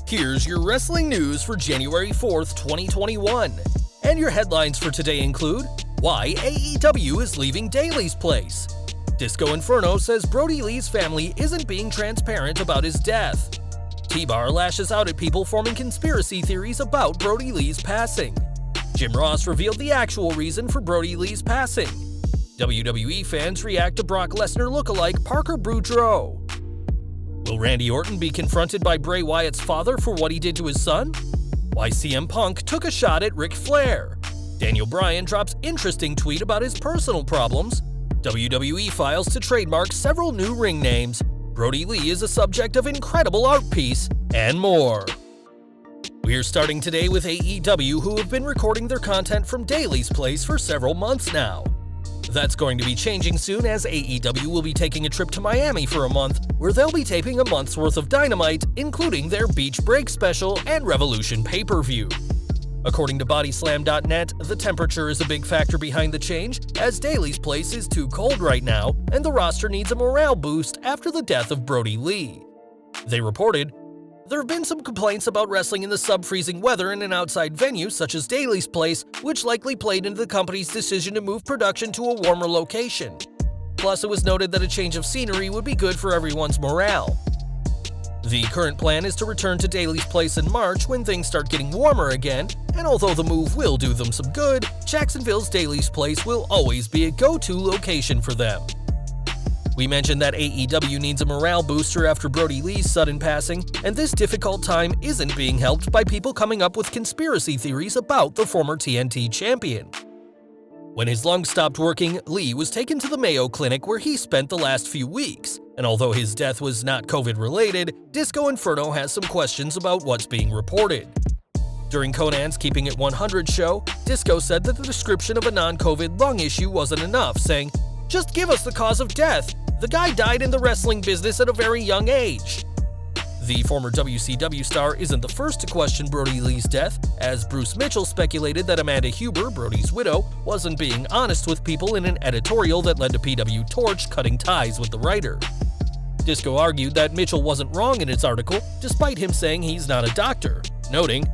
Here's your wrestling news for January 4th, 2021. And your headlines for today include: why AEW is leaving Daily's place. Disco Inferno says Brodie Lee's family isn't being transparent about his death. T-Bar lashes out at people forming conspiracy theories about Brodie Lee's passing. Jim Ross revealed the actual reason for Brodie Lee's passing. WWE fans react to Brock Lesnar lookalike Parker Boudreaux. Will Randy Orton be confronted by Bray Wyatt's father for what he did to his son? Why CM Punk took a shot at Ric Flair. Daniel Bryan drops interesting tweet about his personal problems. WWE files to trademark several new ring names. Brodie Lee is a subject of incredible art piece, and more. We're starting today with AEW, who have been recording their content from Daily's place for several months now. That's going to be changing soon, as AEW will be taking a trip to Miami for a month, where they'll be taping a month's worth of Dynamite, including their Beach Break special and Revolution pay-per-view. According to Bodyslam.net, the temperature is a big factor behind the change, as Daily's place is too cold right now, and the roster needs a morale boost after the death of Brodie Lee. They reported, "There have been some complaints about wrestling in the sub-freezing weather in an outside venue such as Daily's place, which likely played into the company's decision to move production to a warmer location. Plus, it was noted that a change of scenery would be good for everyone's morale." The current plan is to return to Daily's place in March when things start getting warmer again, and although the move will do them some good, Jacksonville's Daily's place will always be a go-to location for them. We mentioned that AEW needs a morale booster after Brodie Lee's sudden passing, and this difficult time isn't being helped by people coming up with conspiracy theories about the former TNT champion. When his lungs stopped working, Lee was taken to the Mayo Clinic where he spent the last few weeks, and although his death was not COVID-related, Disco Inferno has some questions about what's being reported. During Conan's Keeping It 100 show, Disco said that the description of a non-COVID lung issue wasn't enough, saying, "Just give us the cause of death. The guy died in the wrestling business at a very young age." The former WCW star isn't the first to question Brodie Lee's death, as Bruce Mitchell speculated that Amanda Huber, Brodie's widow, wasn't being honest with people in an editorial that led to PW Torch cutting ties with the writer. Disco argued that Mitchell wasn't wrong in his article, despite him saying he's not a doctor, noting,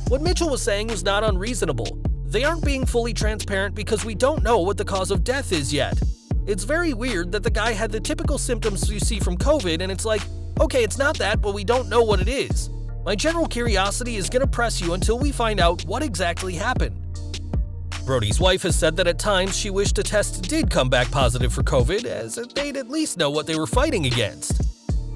"What Mitchell was saying was not unreasonable. They aren't being fully transparent because we don't know what the cause of death is yet. It's very weird that the guy had the typical symptoms you see from COVID, and it's like, okay, it's not that, but we don't know what it is. My general curiosity is gonna press you until we find out what exactly happened." Brodie's wife has said that at times she wished a test did come back positive for COVID, as they'd at least know what they were fighting against.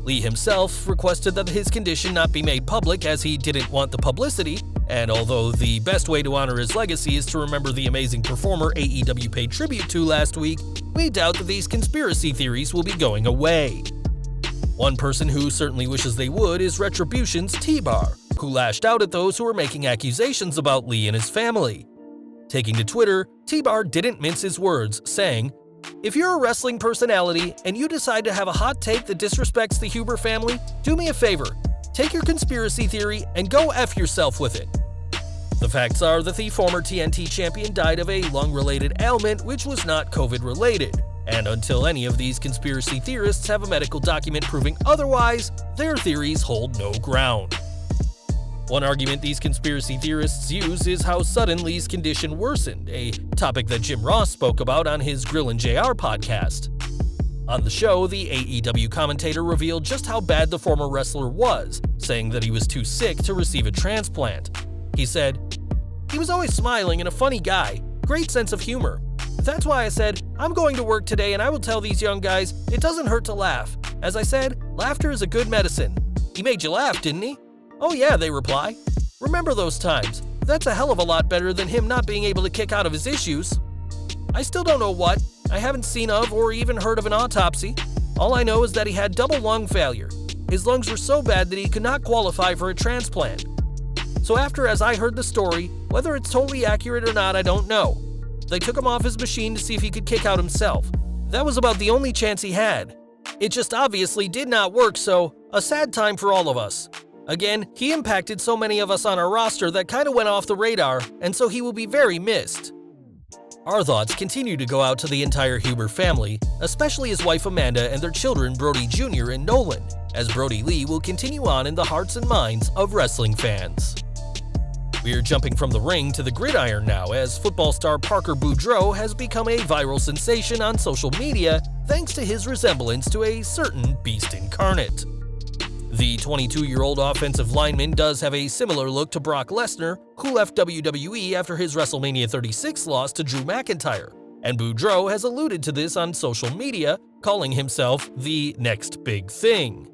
Lee himself requested that his condition not be made public as he didn't want the publicity, and although the best way to honor his legacy is to remember the amazing performer AEW paid tribute to last week, we doubt that these conspiracy theories will be going away. One person who certainly wishes they would is Retribution's T-Bar, who lashed out at those who were making accusations about Lee and his family. Taking to Twitter, T-Bar didn't mince his words, saying, "If you're a wrestling personality and you decide to have a hot take that disrespects the Huber family, do me a favor, take your conspiracy theory and go F yourself with it." The facts are that the former TNT champion died of a lung-related ailment which was not COVID-related, and until any of these conspiracy theorists have a medical document proving otherwise, their theories hold no ground. One argument these conspiracy theorists use is how sudden Lee's condition worsened, a topic that Jim Ross spoke about on his Grill and JR podcast. On the show, the AEW commentator revealed just how bad the former wrestler was, saying that he was too sick to receive a transplant. He said, "He was always smiling and a funny guy, great sense of humor. That's why I said, I'm going to work today and I will tell these young guys, it doesn't hurt to laugh. As I said, laughter is a good medicine. He made you laugh, didn't he? Oh yeah, they reply. Remember those times. That's a hell of a lot better than him not being able to kick out of his issues. I still don't know what. I haven't seen of or even heard of an autopsy. All I know is that he had double lung failure. His lungs were so bad that he could not qualify for a transplant. So as I heard the story, whether it's totally accurate or not, I don't know. They took him off his machine to see if he could kick out himself. That was about the only chance he had. It just obviously did not work, so a sad time for all of us. Again, he impacted so many of us on our roster that kind of went off the radar, and so he will be very missed." Our thoughts continue to go out to the entire Huber family, especially his wife Amanda and their children Brodie Jr. and Nolan, as Brodie Lee will continue on in the hearts and minds of wrestling fans. We're jumping from the ring to the gridiron now, as football star Parker Boudreaux has become a viral sensation on social media thanks to his resemblance to a certain beast incarnate. The 22-year-old offensive lineman does have a similar look to Brock Lesnar, who left WWE after his WrestleMania 36 loss to Drew McIntyre, and Boudreaux has alluded to this on social media, calling himself the next big thing.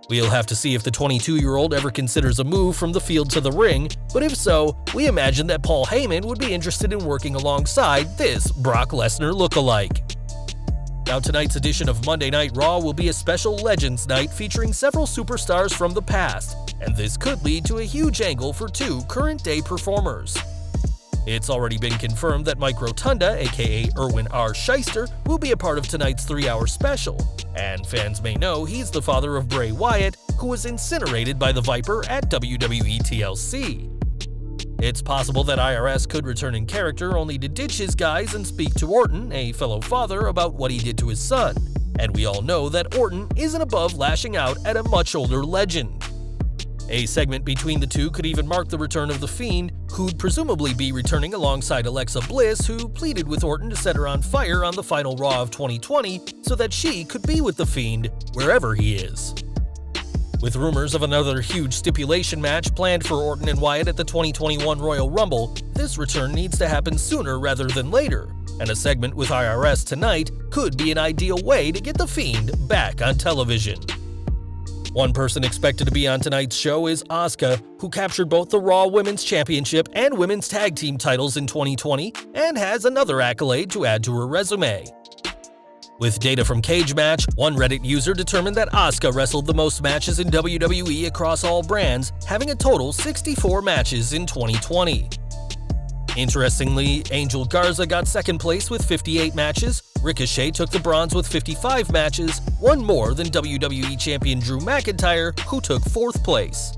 We'll have to see if the 22-year-old ever considers a move from the field to the ring, but if so, we imagine that Paul Heyman would be interested in working alongside this Brock Lesnar lookalike. Now, tonight's edition of Monday Night Raw will be a special Legends night featuring several superstars from the past, and this could lead to a huge angle for two current-day performers. It's already been confirmed that Mike Rotunda, aka Erwin R. Shyster, will be a part of tonight's 3-hour special, and fans may know he's the father of Bray Wyatt, who was incinerated by the Viper at WWE TLC. It's possible that IRS could return in character only to ditch his guys and speak to Orton, a fellow father, about what he did to his son, and we all know that Orton isn't above lashing out at a much older legend. A segment between the two could even mark the return of The Fiend, who'd presumably be returning alongside Alexa Bliss, who pleaded with Orton to set her on fire on the final Raw of 2020 so that she could be with The Fiend wherever he is. With rumors of another huge stipulation match planned for Orton and Wyatt at the 2021 Royal Rumble, this return needs to happen sooner rather than later, and a segment with IRS tonight could be an ideal way to get The Fiend back on television. One person expected to be on tonight's show is Asuka, who captured both the Raw Women's Championship and Women's Tag Team titles in 2020 and has another accolade to add to her resume. With data from Cage Match, one Reddit user determined that Asuka wrestled the most matches in WWE across all brands, having a total 64 matches in 2020. Interestingly, Angel Garza got second place with 58 matches, Ricochet took the bronze with 55 matches, one more than WWE Champion Drew McIntyre, who took fourth place.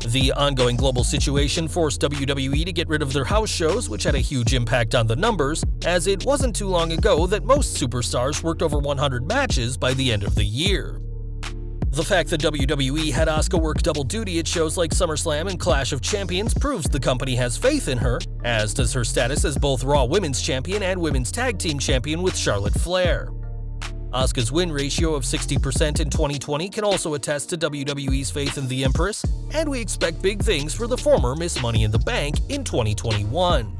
The ongoing global situation forced WWE to get rid of their house shows, which had a huge impact on the numbers, as it wasn't too long ago that most superstars worked over 100 matches by the end of the year. The fact that WWE had Asuka work double duty at shows like SummerSlam and Clash of Champions proves the company has faith in her, as does her status as both Raw Women's Champion and Women's Tag Team Champion with Charlotte Flair. Asuka's win ratio of 60% in 2020 can also attest to WWE's faith in the Empress, and we expect big things for the former Miss Money in the Bank in 2021.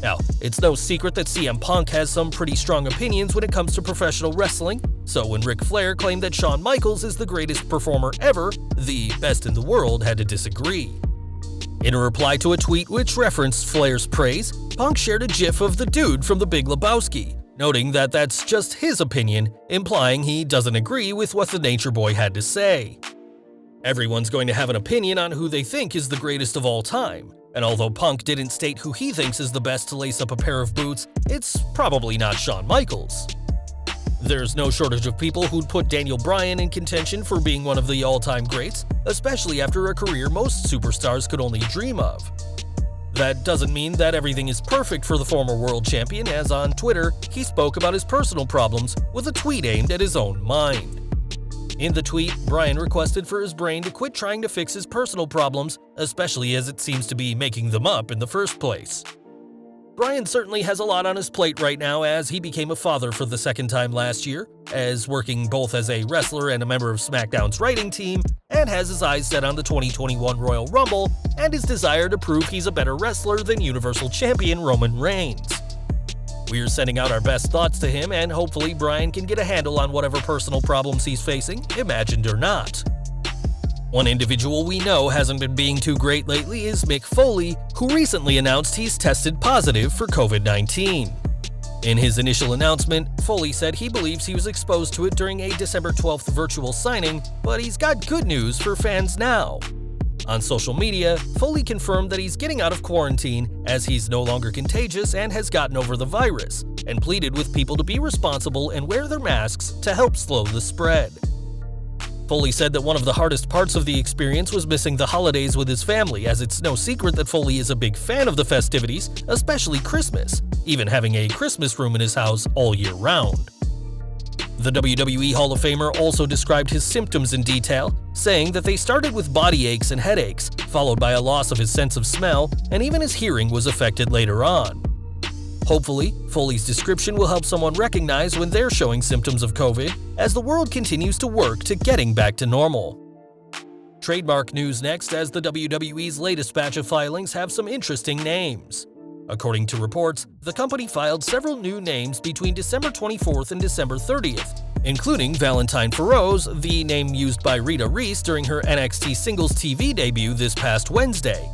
Now, it's no secret that CM Punk has some pretty strong opinions when it comes to professional wrestling, so when Ric Flair claimed that Shawn Michaels is the greatest performer ever, the best in the world had to disagree. In a reply to a tweet which referenced Flair's praise, Punk shared a gif of the dude from The Big Lebowski, noting that that's just his opinion, implying he doesn't agree with what the Nature Boy had to say. Everyone's going to have an opinion on who they think is the greatest of all time, and although Punk didn't state who he thinks is the best to lace up a pair of boots, it's probably not Shawn Michaels. There's no shortage of people who'd put Daniel Bryan in contention for being one of the all-time greats, especially after a career most superstars could only dream of. That doesn't mean that everything is perfect for the former world champion, as on Twitter, he spoke about his personal problems with a tweet aimed at his own mind. In the tweet, Bryan requested for his brain to quit trying to fix his personal problems, especially as it seems to be making them up in the first place. Bryan certainly has a lot on his plate right now, as he became a father for the second time last year, as working both as a wrestler and a member of SmackDown's writing team, and has his eyes set on the 2021 Royal Rumble and his desire to prove he's a better wrestler than Universal Champion Roman Reigns. We're sending out our best thoughts to him, and hopefully Bryan can get a handle on whatever personal problems he's facing, imagined or not. One individual we know hasn't been being too great lately is Mick Foley, who recently announced he's tested positive for COVID-19. In his initial announcement, Foley said he believes he was exposed to it during a December 12th virtual signing, but he's got good news for fans now. On social media, Foley confirmed that he's getting out of quarantine as he's no longer contagious and has gotten over the virus, and pleaded with people to be responsible and wear their masks to help slow the spread. Foley said that one of the hardest parts of the experience was missing the holidays with his family, as it's no secret that Foley is a big fan of the festivities, especially Christmas, even having a Christmas room in his house all year round. The WWE Hall of Famer also described his symptoms in detail, saying that they started with body aches and headaches, followed by a loss of his sense of smell, and even his hearing was affected later on. Hopefully, Foley's description will help someone recognize when they're showing symptoms of COVID, as the world continues to work to getting back to normal. Trademark news next, as the WWE's latest batch of filings have some interesting names. According to reports, the company filed several new names between December 24th and December 30th, including Valentine Feroz, the name used by Rita Reese during her NXT Singles TV debut this past Wednesday.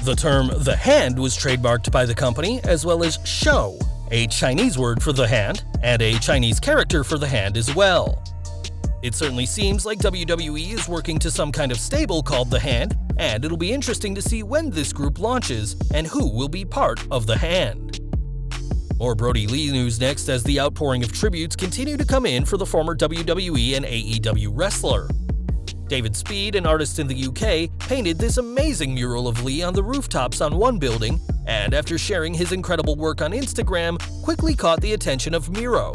The term "the hand" was trademarked by the company, as well as "shou," a Chinese word for the hand, and a Chinese character for the hand as well. It certainly seems like WWE is working to some kind of stable called the Hand, and it'll be interesting to see when this group launches and who will be part of the Hand. More Brodie Lee news next, as the outpouring of tributes continue to come in for the former WWE and AEW wrestler. David Speed, an artist in the UK, painted this amazing mural of Lee on the rooftops on one building, and after sharing his incredible work on Instagram, quickly caught the attention of Miro.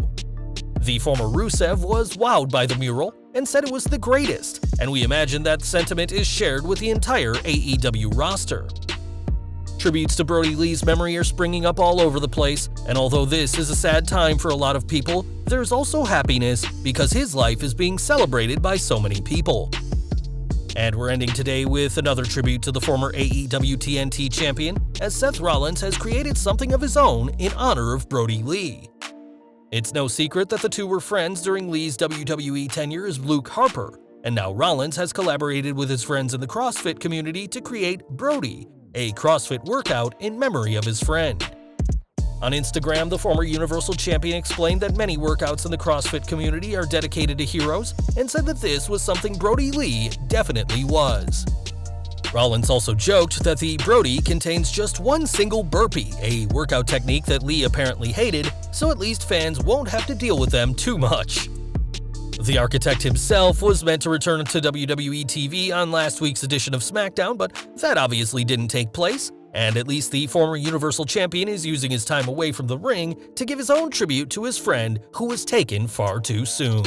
The former Rusev was wowed by the mural and said it was the greatest, and we imagine that sentiment is shared with the entire AEW roster. Tributes to Brodie Lee's memory are springing up all over the place, and although this is a sad time for a lot of people, there's also happiness because his life is being celebrated by so many people. And we're ending today with another tribute to the former AEW TNT champion, as Seth Rollins has created something of his own in honor of Brodie Lee. It's no secret that the two were friends during Lee's WWE tenure as Luke Harper, and now Rollins has collaborated with his friends in the CrossFit community to create Brodie, a CrossFit workout in memory of his friend. On Instagram, the former Universal Champion explained that many workouts in the CrossFit community are dedicated to heroes, and said that this was something Brodie Lee definitely was. Rollins also joked that the Brodie contains just one single burpee, a workout technique that Lee apparently hated, so at least fans won't have to deal with them too much. The architect himself was meant to return to WWE TV on last week's edition of SmackDown, but that obviously didn't take place, and at least the former Universal Champion is using his time away from the ring to give his own tribute to his friend who was taken far too soon.